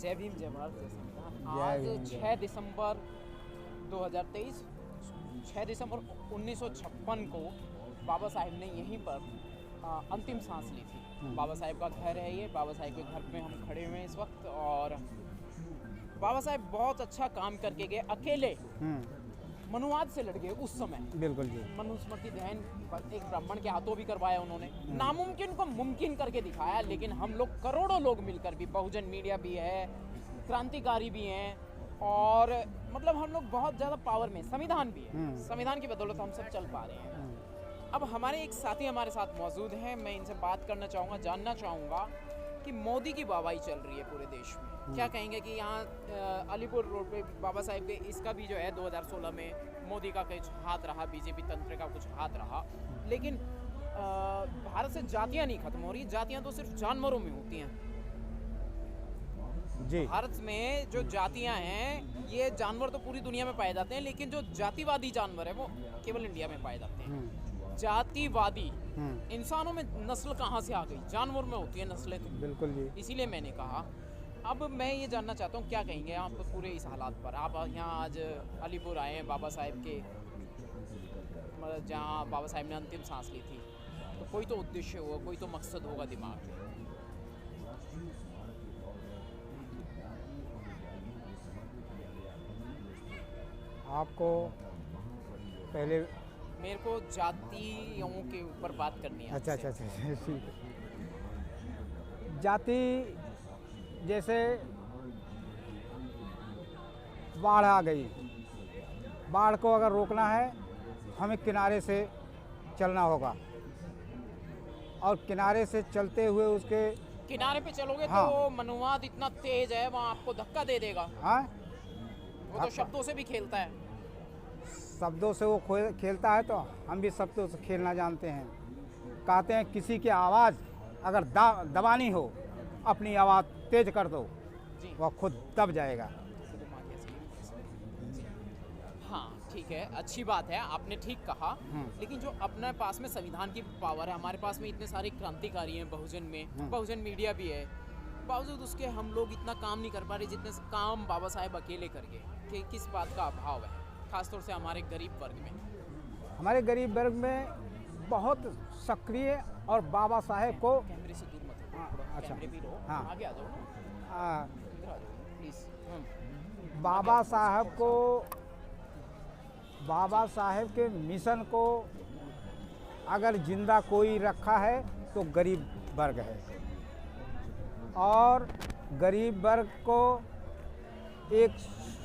जय भीम, जय भारत, जय संविधान। जय आज भीम, जय 6 दिसंबर 2023, 6 दिसंबर 1956 को बाबा साहेब ने यहीं पर अंतिम सांस ली थी। बाबा साहेब का घर है ये, बाबा साहेब के घर में हम खड़े हुए हैं इस वक्त। और बाबा साहेब बहुत अच्छा काम करके गए, अकेले मनुवाद से लड़ गए उस समय। बिल्कुल जी। मनुस्मृति ध्यान एक ब्राह्मण के हाथों भी करवाया उन्होंने। नामुमकिन को मुमकिन करके दिखाया। लेकिन हम लोग करोड़ों लोग मिलकर भी, बहुजन मीडिया भी है, क्रांतिकारी भी हैं, और मतलब हम लोग बहुत ज़्यादा पावर में, संविधान भी है, संविधान की बदौलत हम सब चल पा रहे हैं। अब हमारे एक साथी हमारे साथ मौजूद हैं, मैं इनसे बात करना चाहूँगा, जानना चाहूँगा कि मोदी की वाहवाही चल रही है पूरे देश में। क्या कहेंगे कि यहाँ अलीपुर रोड पे बाबा साहेब के इसका भी जो है 2016 में मोदी का कुछ हाथ रहा, बीजेपी तंत्र का कुछ हाथ रहा। लेकिन भारत से जातियाँ नहीं खत्म हो रही। जातियाँ तो सिर्फ जानवरों में होती हैं जी। भारत में जो जातियाँ हैं, ये जानवर तो पूरी दुनिया में पाए जाते हैं, लेकिन जो जातिवादी जानवर है वो केवल इंडिया में पाए जाते हैं। जातिवादी इंसानों में नस्ल कहाँ से आ गई? जानवर में होती है नस्लें तो। बिल्कुल जी। इसीलिए मैंने कहा, अब मैं ये जानना चाहता हूँ, क्या कहेंगे आप पूरे इस हालात पर? आप यहाँ आज अलीपुर आए हैं बाबा साहेब के, मतलब जहाँ बाबा साहेब ने अंतिम सांस ली थी, तो कोई तो उद्देश्य होगा, कोई तो मकसद होगा दिमाग में। आपको पहले मेरे को जातियों के ऊपर बात करनी है। अच्छा आपसे। ठीक है। जाति जैसे बाढ़ आ गई, बाढ़ को अगर रोकना है हमें किनारे से चलना होगा, और किनारे से चलते हुए उसके किनारे पे चलोगे हाँ। तो मनुवाद इतना तेज है, वहाँ आपको धक्का दे देगा। हाँ, वो तो शब्दों से भी खेलता है। शब्दों से वो खेलता है, तो हम भी शब्दों से खेलना जानते हैं। कहते हैं किसी की आवाज़ अगर दबानी हो, अपनी आवाज़ तेज कर दो, जी। वह खुद दब जाएगा। हाँ ठीक है, अच्छी बात है, आपने ठीक कहा। लेकिन जो अपने पास में संविधान की पावर है, हमारे पास में इतने सारे क्रांतिकारी हैं बहुजन में, बहुजन मीडिया भी है, बावजूद उसके हम लोग इतना काम नहीं कर पा रहे जितने काम बाबा साहेब अकेले कर गए। कि किस बात का अभाव है, खासतौर से हमारे गरीब वर्ग में? हमारे गरीब वर्ग में बहुत सक्रिय, और बाबा साहेब को कैमरे से दूर मत हो, थोड़ा अच्छा। कैमरे भी रहो, हाँ। आगे आ जाओ ना, आ, इधर आ जाओ प्लीज। बाबा साहब को, बाबा साहेब के मिशन को अगर जिंदा कोई रखा है तो गरीब वर्ग है, और गरीब वर्ग को एक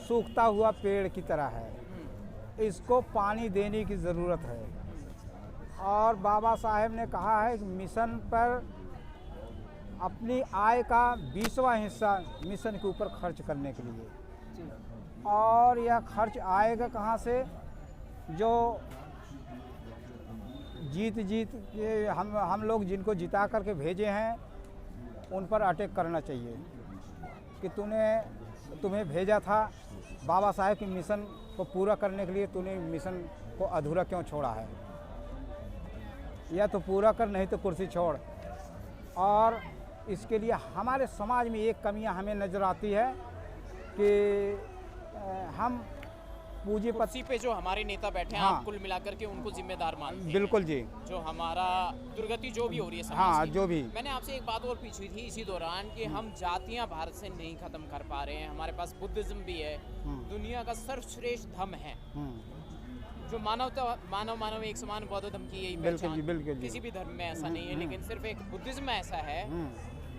सूखता हुआ पेड़ की तरह है, इसको पानी देने की ज़रूरत है। और बाबा साहेब ने कहा है कि मिशन पर अपनी आय का 20वां हिस्सा मिशन के ऊपर खर्च करने के लिए, और यह खर्च आएगा कहाँ से? जो जीत के हम लोग जिनको जिता करके भेजे हैं, उन पर अटैक करना चाहिए कि तुम्हें भेजा था बाबा साहेब के मिशन को पूरा करने के लिए, तूने मिशन को अधूरा क्यों छोड़ा है? या तो पूरा कर, नहीं तो कुर्सी छोड़। और इसके लिए हमारे समाज में एक कमियां हमें नज़र आती है कि हम कुर्सी पे जो हमारे नेता बैठे हैं, हाँ। आप कुल मिलाकर के उनको जिम्मेदार मानते हैं? बिल्कुल जी। जो हमारा दुर्गति जो भी हो रही है समाज हाँ, की। जो भी। मैंने आपसे एक बात और पूछी थी इसी दौरान कि हम जातियां भारत से नहीं खत्म कर पा रहे हैं। हमारे पास बुद्धिज्म भी है, दुनिया का सर्वश्रेष्ठ धर्म है, जो मानवता, मानव एक समान बौद्ध धर्म की यही पहचान। बिल्कुल जी। किसी भी धर्म में ऐसा नहीं है, लेकिन सिर्फ एक बुद्धिज्म ऐसा है,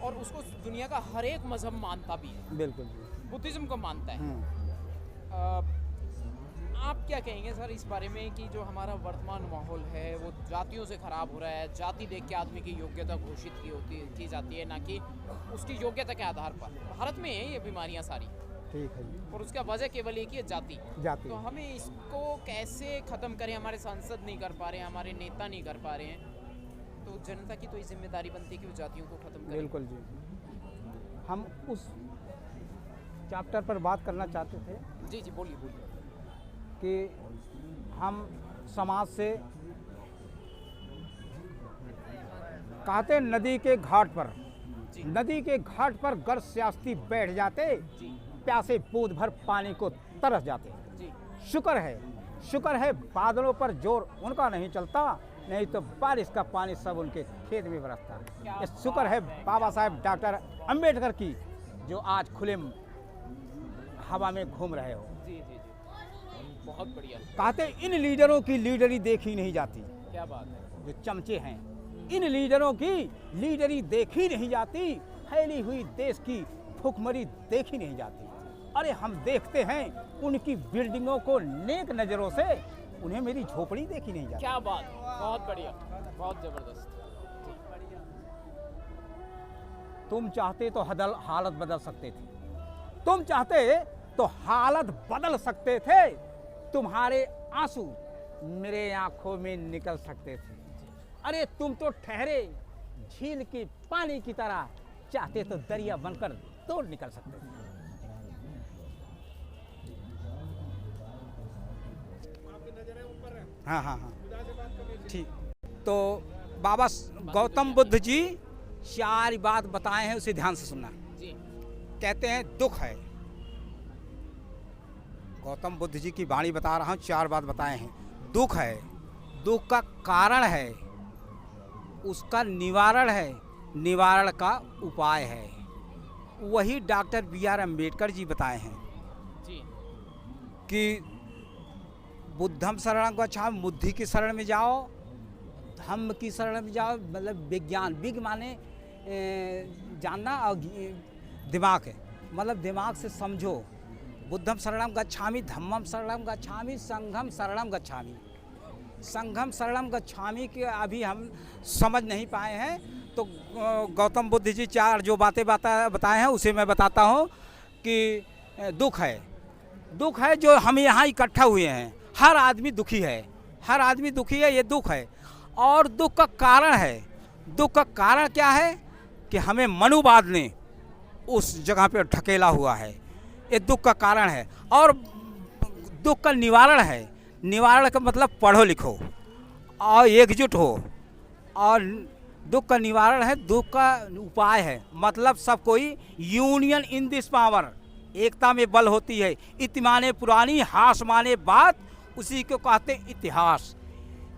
और उसको दुनिया का हर एक मजहब मानता भी है। बिल्कुल, बुद्धिज्म को मानता है। आप क्या कहेंगे सर इस बारे में कि जो हमारा वर्तमान माहौल है वो जातियों से ख़राब हो रहा है? जाति देख के आदमी की योग्यता घोषित की जाती है, ना कि उसकी योग्यता के आधार पर। भारत में है ये बीमारियां सारी, ठीक है जी। और उसका वजह केवल एक ही है, जाति। तो हमें इसको कैसे ख़त्म करें? हमारे सांसद नहीं कर पा रहे हैं, हमारे नेता नहीं कर पा रहे हैं, तो जनता की तो ये जिम्मेदारी बनती है कि वो जातियों को ख़त्म करें। बिल्कुल जी। हम उस चैप्टर पर बात करना चाहते थे। जी बोलिए। कि हम समाज से, कहते नदी के घाट पर जी। नदी के घाट पर गर सियासती बैठ जाते, जी प्यासे बूंद भर पानी को तरस जाते। जी शुक्र है बादलों पर जोर उनका नहीं चलता, नहीं तो बारिश का पानी सब उनके खेत में बरसता। क्या ये शुक्र है बात है, बाबा साहेब डॉक्टर अंबेडकर की, जो आज खुले हवा में घूम रहे हो। जी जी जी बहुत बढ़िया। कहते इन लीडरों की लीडरी देखी नहीं जाती, क्या बात है। जो चमचे हैं, इन लीडरों की लीडरी देखी नहीं जाती, फैली हुई देश की भुखमरी देखी नहीं जाती। अरे हम देखते हैं उनकी बिल्डिंगों को नेक नज़रों से, उन्हें मेरी झोपड़ी देखी नहीं जाती। क्या बात है, बहुत बढ़िया, बहुत जबरदस्त। तुम चाहते तो हालत बदल सकते थे, तुम चाहते तो हालत बदल सकते थे, तुम्हारे आंसू मेरे आंखों में निकल सकते थे। अरे तुम तो ठहरे झील के पानी की तरह, चाहते तो दरिया बनकर तोड़ निकल सकते थे। हाँ हाँ हाँ ठीक। तो बाबा गौतम बुद्ध जी 4 बात बताए हैं, उसे ध्यान से सुनना। जी कहते हैं दुख है, गौतम बुद्ध जी की वाणी बता रहा हूँ, 4 बात बताए हैं। दुख है, दुख का कारण है, उसका निवारण है, निवारण का उपाय है। वही डॉक्टर B.R. अम्बेडकर जी बताए हैं जी कि बुद्धम शरणं गच्छामि, बुद्धि की शरण में जाओ, धम्म की शरण में जाओ, मतलब विज्ञान, विज्ञ माने जानना, और दिमाग है, मतलब दिमाग से समझो। बुद्धम शरणं गच्छामि, धम्मम शरणं गच्छामि, संघम शरणं गच्छामि। संघम शरणं गच्छामि के अभी हम समझ नहीं पाए हैं, तो गौतम बुद्ध जी 4 जो बातें बताए हैं उसे मैं बताता हूँ कि दुख है, दुख है जो हम यहाँ इकट्ठा हुए हैं, हर आदमी दुखी है, हर आदमी दुखी है, ये दुख है। और दुख का कारण है, दुख का कारण क्या है कि हमें मनुवाद ने उस जगह पे ढकेला हुआ है, ये दुख का कारण है। और दुख का निवारण है, निवारण का मतलब पढ़ो लिखो और एकजुट हो, और दुख का निवारण है, दुख का उपाय है, मतलब सब कोई यूनियन इन दिस पावर, एकता में बल होती है। इति माने पुरानी, हास माने बात, उसी को कहते हैं इतिहास।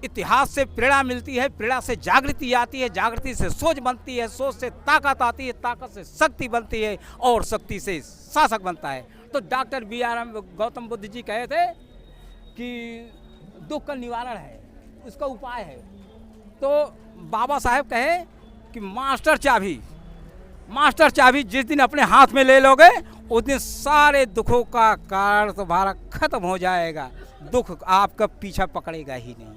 इतिहास से प्रेरणा मिलती है, प्रेरणा से जागृति आती है, जागृति से सोच बनती है, सोच से ताकत आती है, ताकत से शक्ति बनती है, और शक्ति से शासक बनता है। तो डॉक्टर B.R. गौतम बुद्ध जी कहे थे कि दुख का निवारण है, उसका उपाय है। तो बाबा साहेब कहे कि मास्टर चाबी जिस दिन अपने हाथ में ले लोगे, उस दिन सारे दुखों का कारण तुम्हारा खत्म हो जाएगा, दुख आपका पीछा पकड़ेगा ही नहीं।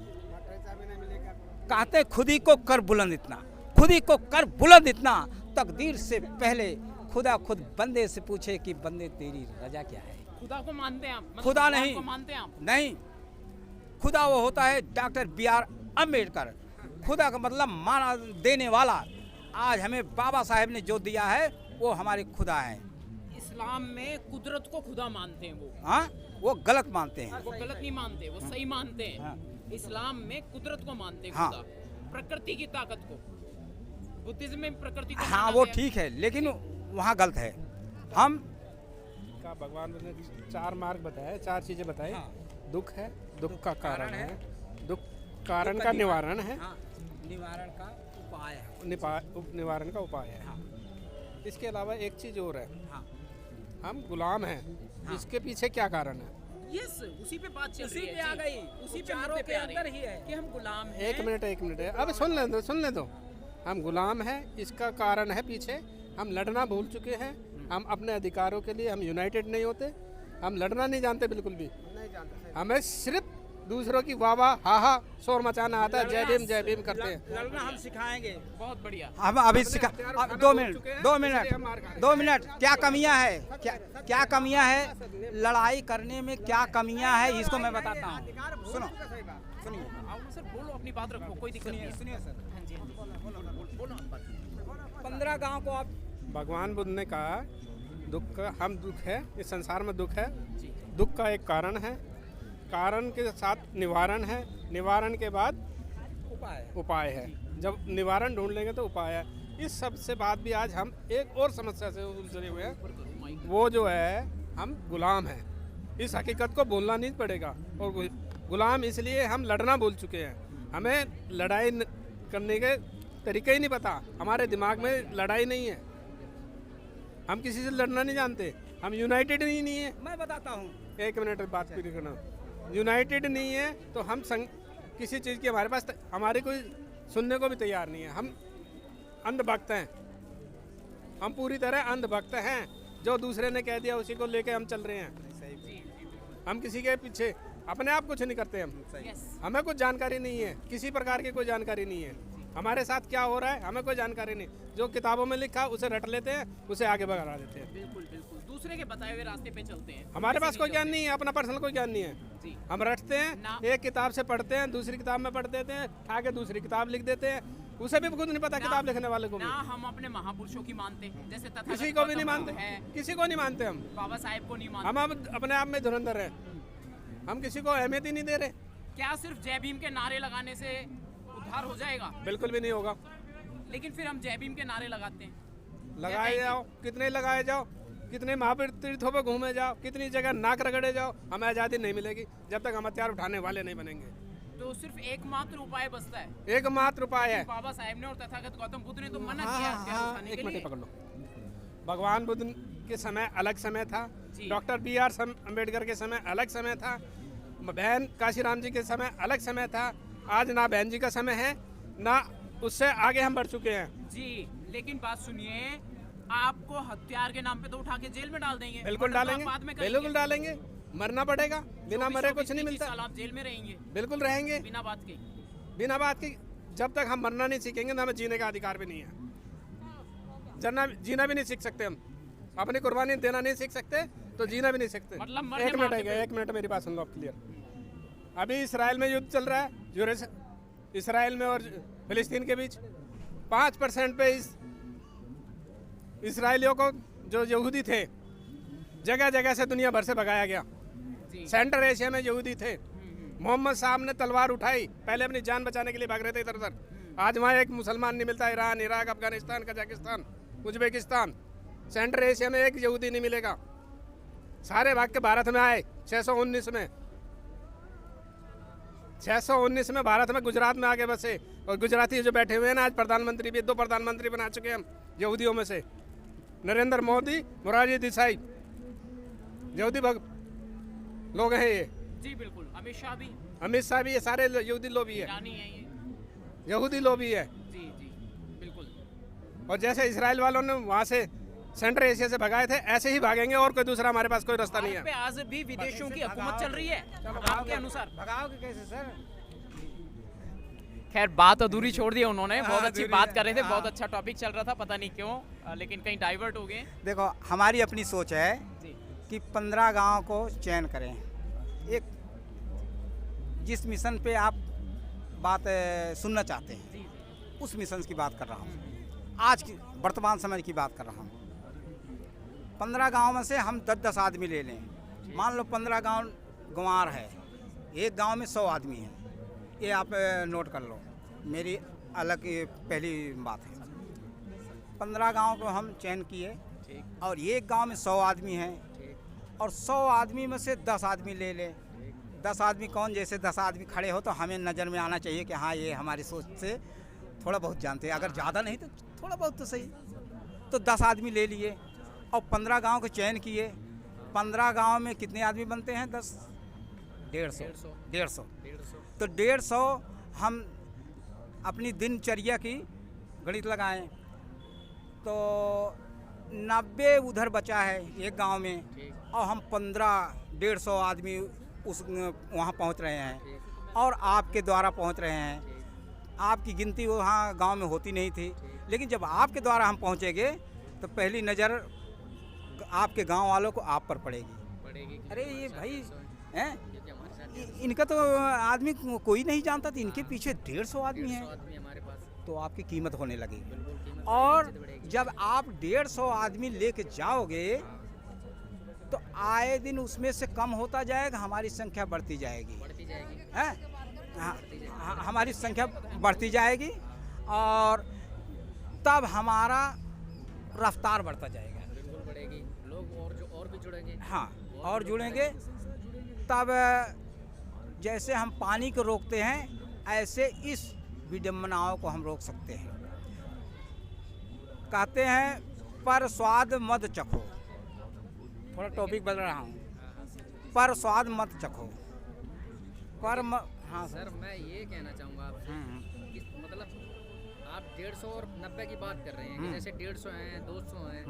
कहते खुदी को कर बुलंद इतना, खुदी को कर बुलंद इतना, तकदीर से पहले खुदा खुद बंदे से पूछे कि बंदे तेरी रजा क्या है। खुदा को मानते हैं आप? मतलब खुदा भगवान नहीं, को मानते हैं आप? नहीं, खुदा वो होता है डॉक्टर B.R. अम्बेडकर। खुदा का मतलब माना देने वाला। आज हमें बाबा साहेब ने जो दिया है वो हमारे खुदा है। इस्लाम में कुदरत को खुदा मानते हैं वो। हाँ, वो गलत मानते हैं। वो गलत नहीं मानते, वो सही मानते हैं। हाँ। इस्लाम में कुदरत को मानते हैं, हाँ। खुदा, प्रकृति की ताकत को। बुद्धिज्म में प्रकृति को हाँ माना वो गया। ठीक है, लेकिन वहाँ गलत है। हम का भगवान ने 4 मार्ग बताए, 4 चीजें बताई। हाँ। दुख है, दुख का कारण है, दुख दुख कारण का निवारण है, हाँ, निवारण का उपाय है। निवारण का उपाय है। हाँ। इसके अलावा एक चीज और है, हाँ। हम गुलाम हैं, हाँ। इसके पीछे क्या कारण है? यस, उसी पे बात चल उसी रही है पे आ जी। गई, उसी पे चारों मुद्दे के पे आ रही अंदर ही है कि हम गुलाम हैं। एक मिनट है, अब सुन ले दो। हम गुलाम हैं, इसका कारण है पीछे हम लड़ना भूल चुके हैं। हम अपने अधिकारों के लिए हम यूनाइटेड नहीं होते, हम लड़ना नहीं जानते, बिल्कुल भी नहीं जानते। हमें सिर्फ दूसरों की वाह वाह हा हा शोर मचाना आता है, जय भीम करते हैं। लड़ना हम सिखाएंगे। बहुत बढ़िया। हम अभी सिखा, अब 2 मिनट, क्या कमियां है, क्या कमियां है लड़ाई करने में, क्या कमियां है इसको मैं बताता हूँ। सुनो, सुनिए, आओ सर, बोलो, अपनी बात रखो, कोई दिक्कत नहीं है। सुनिए सर। हाँ जी, हाँ जी। बोलो आप बात। 15 गांव को आप, भगवान बुद्ध ने कहा दुख का, हम दुख है, इस संसार में दुख है, जी। दुख का एक कारण है, कारण के साथ निवारण है, निवारण के बाद उपाय उपाय है। जब निवारण ढूंढ लेंगे तो उपाय है। इस सब से बाद भी आज हम एक और समस्या से उलझे हुए हैं, वो जो है हम गुलाम हैं। इस हकीकत को भूलना नहीं पड़ेगा। और गुलाम इसलिए हम लड़ना भूल चुके हैं, हमें लड़ाई करने के तरीके ही नहीं पता, हमारे दिमाग में लड़ाई नहीं है, हम किसी से लड़ना नहीं जानते, हम यूनाइटेड ही नहीं है। मैं बताता हूँ, एक मिनट बात पूरी करना। यूनाइटेड नहीं है तो हम किसी चीज़ की हमारे पास हमारे कोई सुनने को भी तैयार नहीं है। हम अंधभक्त हैं, हम पूरी तरह अंधभक्त हैं। जो दूसरे ने कह दिया उसी को लेके हम चल रहे हैं। हम किसी के पीछे अपने आप कुछ नहीं करते। हमें कुछ जानकारी नहीं है, किसी प्रकार की कोई जानकारी नहीं है हमारे साथ क्या हो रहा है, हमें कोई जानकारी नहीं। जो किताबों में लिखा उसे रट लेते हैं, उसे आगे बढ़ा देते हैं। बिल्कुल बिल्कुल, दूसरे के बताए हुए रास्ते पे चलते हैं। हमारे पास कोई ज्ञान नहीं है, अपना पर्सनल कोई ज्ञान नहीं है। हम रटते हैं, एक किताब से पढ़ते हैं, दूसरी किताब में पढ़ देते हैं, आगे दूसरी किताब लिख देते हैं, उसे भी खुद नहीं पता किताब लिखने वाले को भी। ना हम अपने महापुरुषों की मानते, जैसे किसी को भी नहीं मानते, किसी को नहीं मानते हम, बाबा साहेब को नहीं मानते। हम अपने आप में धुरंधर हैं, हम किसी को अहमियत ही नहीं दे रहे। क्या सिर्फ जय भीम के नारे लगाने से उद्धार हो जाएगा? बिल्कुल भी नहीं होगा। लेकिन फिर हम जय भीम के नारे लगाते हैं। लगाए जाओ, कितने लगाए जाओ, कितने महावीर तीर्थों पर घूमे जाओ, कितनी जगह नाक रगड़े जाओ, हमें आज़ादी नहीं मिलेगी जब तक हम हथियार उठाने वाले नहीं बनेंगे। तो सिर्फ एकमात्र उपाय बचता है, एकमात्र उपाय है। बाबा साहेब ने और तथागत गौतम बुद्ध ने तो मना किया हथियार उठाने के लिए। एक मिनट पकड़ लो। भगवान बुद्ध के समय अलग समय था, डॉक्टर BR अम्बेडकर के समय अलग समय था, बहन काशीराम जी के समय अलग समय था। आज ना बहन जी का समय है, ना उससे आगे हम बढ़ चुके हैं जी। लेकिन बात सुनिए, आपको हथियार के नाम पे तो उठा के जेल में डाल देंगे। बिल्कुल डालेंगे, बिल्कुल डालेंगे, मरना पड़ेगा, बिना मरे कुछ नहीं मिलता। आप जेल में रहेंगे, बिल्कुल रहेंगे, बिना बात के। बिना बात की। जब तक हम मरना नहीं सीखेंगे ना हमें जीने का अधिकार भी नहीं है। जीना भी नहीं सीख सकते, हम अपनी कुर्बानी देना नहीं सीख सकते तो जीना भी नहीं सकते। मतलब एक मिनट मेरी बात सुन लो क्लियर। अभी इसराइल में युद्ध चल रहा है, जो इसराइल में और फिलिस्तीन के बीच 5% पे इसराइलियों को जो यहूदी थे जगह जगह से दुनिया भर से भगाया गया। सेंट्रल एशिया में यहूदी थे, मोहम्मद साहब ने तलवार उठाई, पहले अपनी जान बचाने के लिए भाग रहे थे इधर उधर। आज वहाँ एक मुसलमान नहीं मिलता, Iran, Iraq, Afghanistan, Kazakhstan, Uzbekistan, central Asia में एक यहूदी नहीं मिलेगा। सारे भाग के भारत में आए 619 में, 619 में भारत में, गुजरात में आके बसे। और गुजराती जो बैठे हुए हैं ना, आज प्रधानमंत्री भी 2 प्रधानमंत्री बना चुके हैं हम यहूदियों में से। नरेंद्र मोदी, मोरारजी देसाई, यहूदी लोग हैं ये। जी बिल्कुल। अमित शाह भी, ये सारे यहूदी लोग भी है, यहूदी लोग भी है। जी जी बिल्कुल। और जैसे इसराइल वालों ने वहाँ से सेंट्रल एशिया से भगाए थे, ऐसे ही भागेंगे, और कोई दूसरा हमारे पास कोई रास्ता नहीं है। आज भी विदेशों की हुकूमत चल रही है आपके अनुसार। भगाओगे कैसे सर? खैर बात अधूरी छोड़ दी उन्होंने, बहुत अच्छी बात कर रहे थे, बहुत अच्छा टॉपिक चल रहा था, पता नहीं क्यों, लेकिन कहीं डाइवर्ट हो गए। देखो, हमारी अपनी सोच है कि 15 गांव को चयन करें। एक जिस मिशन पे आप बात सुनना चाहते हैं, उस मिशन की बात कर रहा हूँ, आज की वर्तमान समय की बात कर रहा हूँ। 15 गांव में से हम 10-10 आदमी ले लें। मान लो 15 गांव गंवार है, एक गांव में 100 आदमी है, ये आप नोट कर लो, मेरी अलग ये पहली बात है। 15 गांव को हम चयन किए और एक गांव में 100 आदमी हैं, और 100 आदमी में से 10 आदमी ले ले। 10 आदमी कौन, जैसे 10 आदमी खड़े हो तो हमें नज़र में आना चाहिए कि हाँ ये हमारी सोच से थोड़ा बहुत जानते हैं, अगर ज़्यादा नहीं तो थोड़ा बहुत तो सही। तो 10 आदमी ले लिए और 15 गांव को चयन किए। 15 गांव में कितने आदमी बनते हैं? 10, 150। तो 150 हम अपनी दिनचर्या की गणित लगाएं तो 90 उधर बचा है एक गांव में, और हम 150 आदमी उस वहाँ पहुँच रहे हैं और आपके द्वारा पहुँच रहे हैं। आपकी गिनती वहाँ गांव में होती नहीं थी, लेकिन जब आपके द्वारा हम पहुँचेंगे तो पहली नज़र आपके गांव वालों को आप पर पड़ेगी। अरे ये भाई हैं, इनका तो आदमी कोई नहीं जानता था, इनके पीछे 150 आदमी हैं, तो आपकी कीमत होने लगेगी। और जब आप 150 आदमी लेके जाओगे तो आए दिन उसमें से कम होता जाएगा, हमारी संख्या बढ़ती जाएगी, हैं? हमारी संख्या बढ़ती जाएगी, और तब हमारा रफ्तार बढ़ता जाएगा। बिल्कुल बढ़ेगी, लोग और भी जुड़ेंगे। हाँ, और जुड़ेंगे तब जैसे हम पानी को रोकते हैं ऐसे इस विडंबनाओं को हम रोक सकते हैं। कहते हैं पर स्वाद मत चखो, थोड़ा टॉपिक बदल रहा हूँ, पर स्वाद मत चखो, हाँ सर मैं ये कहना चाहूँगा आपसे कि मतलब आप 150 और 90 की बात कर रहे हैं कि जैसे 150 हैं, 200 हैं,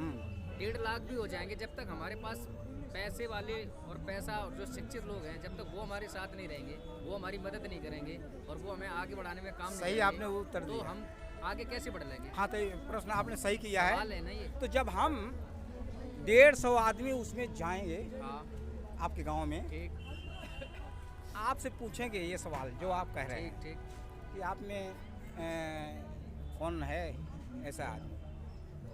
1.5 लाख भी हो जाएंगे, जब तक हमारे पास पैसे वाले और पैसा और जो शिक्षित लोग हैं, जब तक वो हमारे साथ नहीं रहेंगे, वो हमारी मदद नहीं करेंगे और वो हमें आगे बढ़ाने में काम सही नहीं आपने उत्तर तो दिया। हम आगे कैसे बढ़ लेंगे? हाँ, तो प्रश्न आपने सही किया सवाल है ना ये। तो जब हम 150 आदमी उसमें जाएंगे हाँ आपके गांव में, ठीक आपसे पूछेंगे ये सवाल जो आप कह रहे हैं ठीक कि आप में कौन है ऐसा आदमी,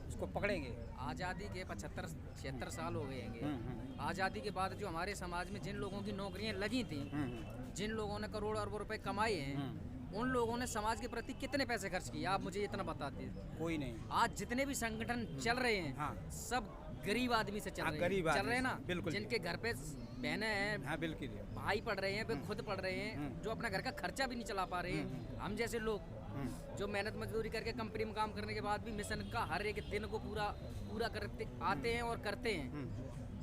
उसको पकड़ेंगे। आज़ादी के 75-76 साल हो गए हैं। आज़ादी के बाद जो हमारे समाज में जिन लोगों की नौकरियां लगी थी, जिन लोगों ने करोड़ अरबों रुपए कमाए हैं, उन लोगों ने समाज के प्रति कितने पैसे खर्च किए आप मुझे इतना बता दीजिए। कोई नहीं। आज जितने भी संगठन चल रहे हैं, हाँ। सब गरीब आदमी से चल हाँ, रहे गरीब हैं, चल आदमी रहे हैं से, ना। बिल्कुल। जिनके घर पे बहनें हैं, हाँ बिल्कुल। भाई पढ़ रहे हैं, वे खुद पढ़ रहे हैं, जो अपना घर का खर्चा भी नहीं चला पा रहे हैं। हम जैसे लोग जो मेहनत मजदूरी करके कंपनी में काम करने के बाद भी मिशन का हर एक दिन को पूरा करते आते हैं और करते हैं।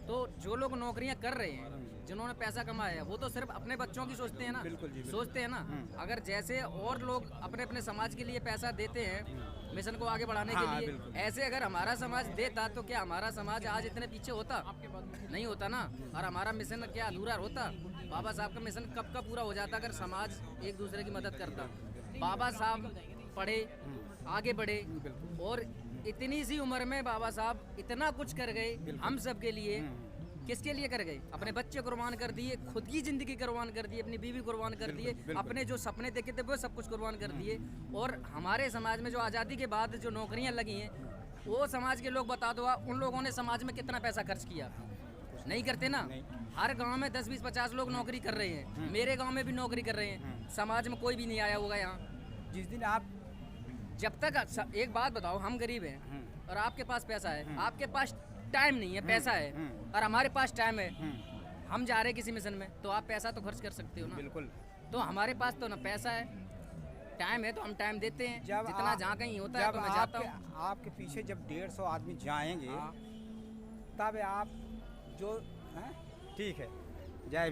तो जो लोग नौकरियां कर रहे हैं, जिन्होंने पैसा कमाया है, वो तो सिर्फ अपने बच्चों की सोचते हैं ना। बिल्कुल जी, बिल्कुल। सोचते हैं ना। अगर जैसे और लोग अपने अपने समाज के लिए पैसा देते हैं मिशन को आगे बढ़ाने हाँ, के लिए, बिल्कुल। ऐसे अगर हमारा समाज देता तो क्या हमारा समाज आज इतने पीछे होता? नहीं होता ना। और हमारा मिशन क्या अधूरा होता? बाबा साहब का मिशन कब का पूरा हो जाता अगर समाज एक दूसरे की मदद करता। बाबा साहब पढ़े, आगे बढ़े और इतनी सी उम्र में बाबा साहब इतना कुछ कर गए हम सब के लिए। किसके लिए कर गए? अपने बच्चे कुर्बान कर दिए, खुद की जिंदगी कुर्बान कर दी, अपनी बीवी कुर्बान कर दिए, अपने जो सपने देखे थे वो सब कुछ कुर्बान कर दिए। और हमारे समाज में जो आज़ादी के बाद जो नौकरियां लगी हैं, वो समाज के लोग बता दो उन लोगों ने समाज में कितना पैसा खर्च किया? नहीं करते ना। हर गांव में 10, 20, 50 लोग नौकरी कर रहे हैं। मेरे गांव में भी नौकरी कर रहे हैं। समाज में कोई भी नहीं आया होगा यहाँ। जिस दिन आप, जब तक एक बात बताओ, हम गरीब हैं और आपके पास पैसा है, आपके पास टाइम नहीं है, पैसा है और हमारे पास टाइम है, हम जा रहे हैं किसी मिशन में, तो आप पैसा तो खर्च कर सकते हो ना। बिल्कुल। तो हमारे पास तो ना पैसा है, टाइम है, तो हम टाइम देते हैं। जितना जहाँ कहीं होता है तो मैं जाता हूँ। आपके पीछे जब 150 आदमी जाएंगे तब आप जो, ठीक है, जय भीम।